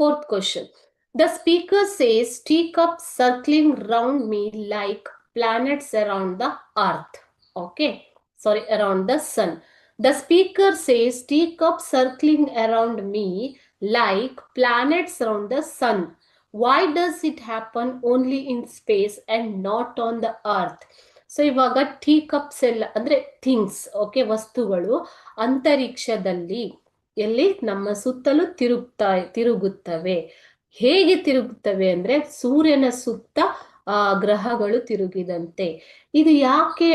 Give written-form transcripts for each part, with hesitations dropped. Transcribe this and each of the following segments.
Fourth question. The speaker says teacups circling round me like planets around the earth. Okay. Sorry, around the sun. The speaker says teacups circling around me like planets around the sun. Why does it happen only in space and not on the earth? So ಇವಾಗ tea cups ಎಲ್ಲ ಅಂದ್ರೆ things okay ವಸ್ತುಗಳು ಅಂತರಿಕ್ಷದಲ್ಲಿ ಎಲ್ಲಿ ನಮ್ಮ ಸುತ್ತಲೂ ತಿರುಗುತ್ತವೆ. ಹೇಗೆ ತಿರುಗುತ್ತವೆ ಅಂದ್ರೆ ಸೂರ್ಯನ ಸುತ್ತ ಗ್ರಹಗಳು ತಿರುಗಿದಂತೆ. ಇದು ಯಾಕೆ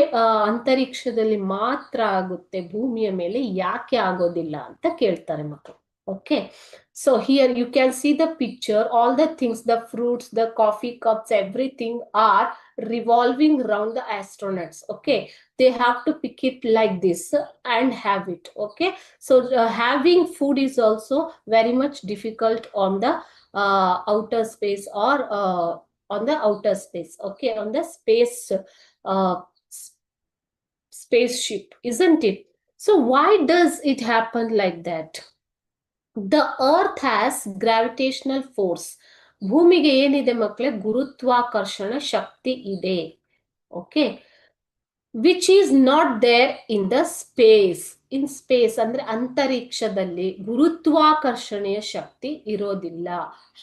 ಅಂತರಿಕ್ಷದಲ್ಲಿ ಮಾತ್ರ ಆಗುತ್ತೆ, ಭೂಮಿಯ ಮೇಲೆ ಯಾಕೆ ಆಗೋದಿಲ್ಲ ಅಂತ ಕೇಳ್ತಾರೆ ಮಕ್ಕಳು. Okay, so here you can see the picture. All the things, the fruits, the coffee cups, everything are revolving around the astronauts. Okay, they have to pick it like this and have it. Okay, so having food is also very much difficult on the outer space or on the outer space. Okay, on the uh, spaceship, isn't it? So why does it happen like that? The earth has gravitational force. ಭೂಮಿಗೆ ಏನಿದೆ ಮಕ್ಕಳೇ, ಗುರುತ್ವಾಕರ್ಷಣ ಶಕ್ತಿ ಇದೆ. Okay, which is not there in the space. In space ಅಂದ್ರೆ ಅಂತರಿಕ್ಷದಲ್ಲಿ ಗುರುತ್ವಾಕರ್ಷಣೆಯ ಶಕ್ತಿ ಇರೋದಿಲ್ಲ.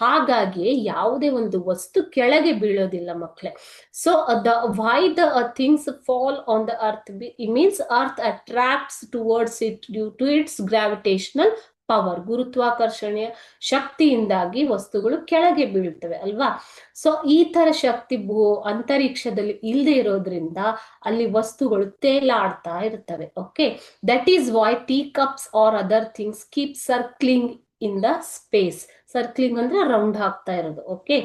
ಹಾಗಾಗಿ ಯಾವುದೇ ಒಂದು ವಸ್ತು ಕೆಳಗೆ ಬೀಳೋದಿಲ್ಲ ಮಕ್ಕಳೇ. So the why the things fall on the earth means earth attracts towards it due to its gravitational power. ಗುರುತ್ವಾಕರ್ಷಣೆಯ ಶಕ್ತಿಯಿಂದಾಗಿ ವಸ್ತುಗಳು ಕೆಳಗೆ ಬೀಳ್ತವೆ ಅಲ್ವಾ. ಸೊ ಈ ತರ ಶಕ್ತಿ ಅಂತರಿಕ್ಷದಲ್ಲಿ ಇಲ್ಲದೆ ಇರೋದ್ರಿಂದ ಅಲ್ಲಿ ವಸ್ತುಗಳು ತೇಲಾಡ್ತಾ ಇರ್ತವೆ. Okay, that is why tea cups are other things keep circling in the space. Circling ಅಂದ್ರೆ ರೌಂಡ್ ಹಾಕ್ತಾ ಇರೋದು. Okay,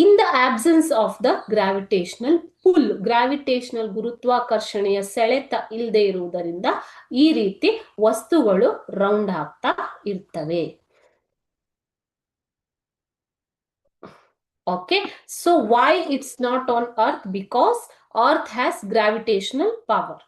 in the absence of the gravitational pull, gravitational ಗುರುತ್ವಾಕರ್ಷಣೆಯ ಸೆಳೆತ ಇಲ್ಲದೆ ಇರುವುದರಿಂದ ಈ ರೀತಿ ವಸ್ತುಗಳು ರೌಂಡ್ ಆಗ್ತಾ ಇರ್ತವೆ. Okay, so why it's not on earth? Because earth has gravitational power.